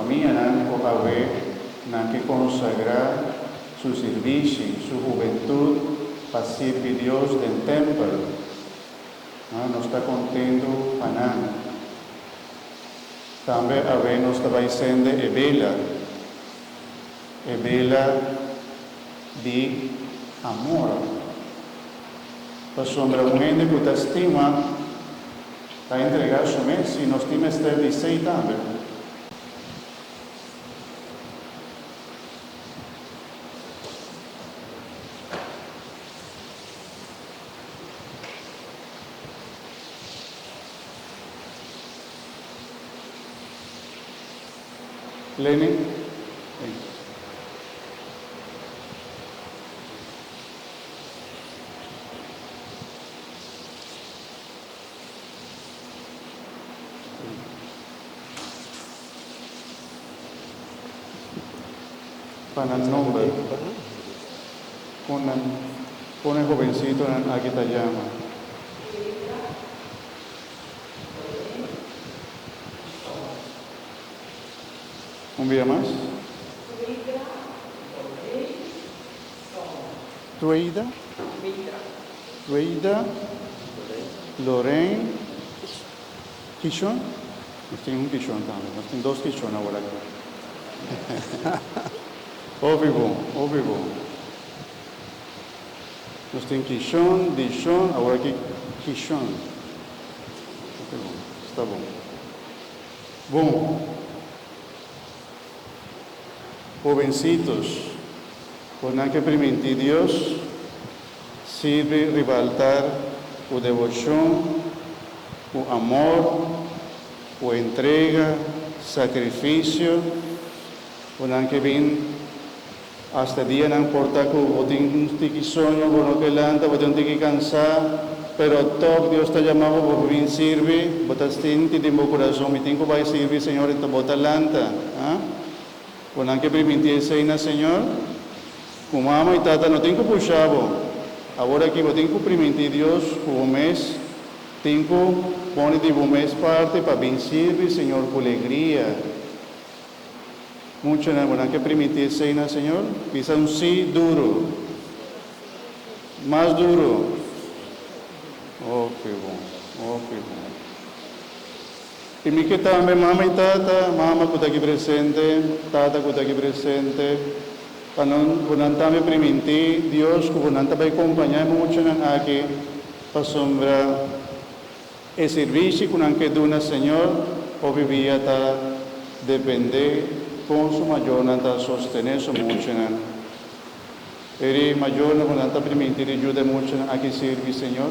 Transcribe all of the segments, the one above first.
familia o haber que consagrar su servicio, su juventud para servir a Dios del templo. No está contento para nada. También haber nos está diciendo evela de amor. Para sombra un gente que te estima, para entregar su mes y nos estima estar de seis también. Lenin. Para el nombre, pone jovencito en Akitayama. Un día más. Tueida, Lorraine, Kishon. Nos tiene un Kishon también, nos tiene dos Kishon ahora. Óbvio. Nos tiene Kishon, Dishon, ahora aquí Kishon. Está bom. Bom. Jovencitos, por nada que permitir Dios, sirve rebaltar o devoción, o amor, o entrega, sacrificio, por nada que vem hasta el día no importa que o tenga que sueño, o no que lanta, o tenga que cansar, pero todo Dios está llamado por vir servir, botas tinti de meu coração, me tenho que vai servir, Senhor, então bota lanta, por nada que permitir cena, Senhor, como mama e tata não tem que puxar, agora que eu tenho que permitir Deus, o mês, tenho que pôr de um mês parte para vir servir, Senhor, com alegria. Mucho no hay que permitir cena, Señor. Pisa un sí duro. Más duro. Oh, qué bueno. Y mi que también mamá y tata, mamá que está aquí presente, tata que está aquí presente, para no también permitir Dios, que no también acompañar mucho aquí, para sombra el servicio que no que duna, Señor, o vivía ta depender con su mayor nanta sostener su mucho. Eri mayor no nanta permitir ayuda mucho a que sirve, Señor.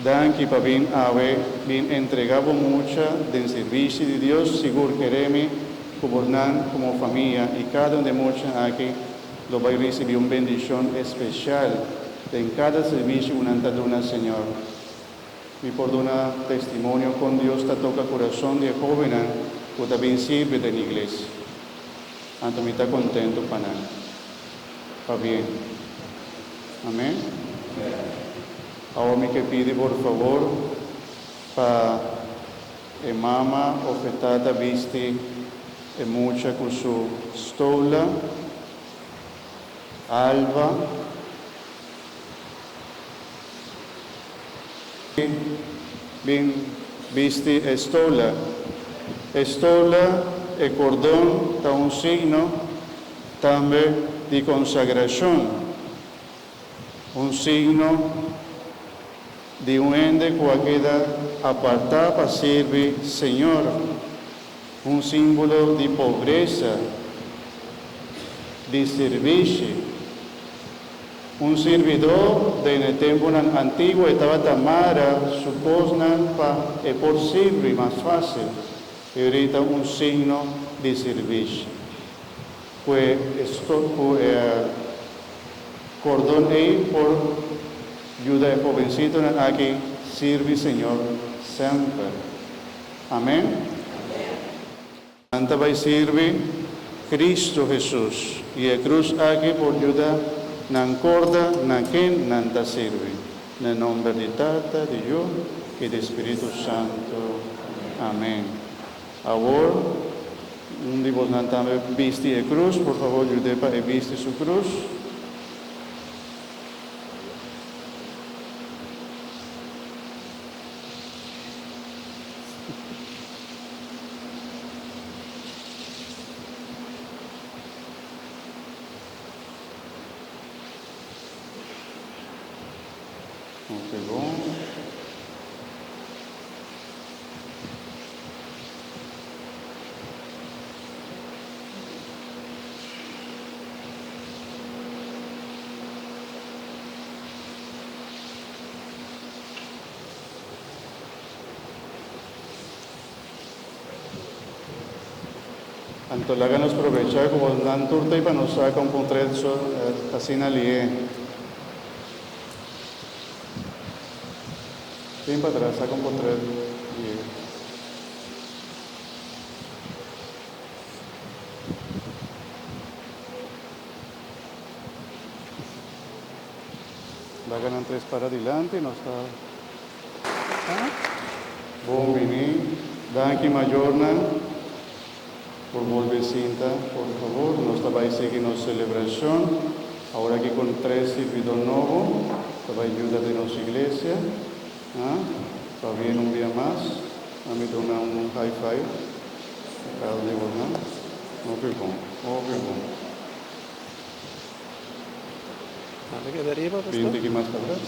Dan que para bien entregado mucho del servicio de Dios, seguro queremos gobernar como familia y cada uno de muchos aquí lo va a recibir una bendición especial en cada servicio que nanta dona, Señor. Y por dar testimonio con Dios, te toca corazón de joven, que también sirve de la iglesia. Antes me está contento para nada. Está bien. Amén. Ahora me que pide, por favor, para mamá ofertada viste mucha con su stola, Alba, bien viste estola e cordón está un signo también de consagración, un signo de un ente que queda apartado para servir Señor, un símbolo de pobreza, de servicio. Un servidor del tiempo antiguo estaba tamara, suposan por servir más fácil. Y ahorita un signo de servicio. Pues esto cordón ahí por ayuda de jovencito aquí sirve Señor siempre. Amén. Santa va a servir Cristo Jesús. Y la cruz aquí por ayuda nan corda, nan quien, nan ta sirve. En nombre de Tata, de Dios y del Espíritu Santo. Amén. Ahora, un dios nantame visti e cruz, por favor, yudepa e visti su cruz. Ok, bom. Antolaga nos aprovechar como nan turta y para nos saca un puntrezo así na lie. Bien para atrás, saca un puntrezo. La ganan 3 para adelante y nos está. Bom vini, danke mayornan. Por volver cinta, por favor, nos estaba seguir nuestra celebración. Ahora aquí con 3 servidores nuevos, para ayudar de nuestra iglesia. Está bien un día más. A mí dona un high five. Cada uno de vos, Ok, bom. Dale que deriva, pastor. Pinte que más para atrás.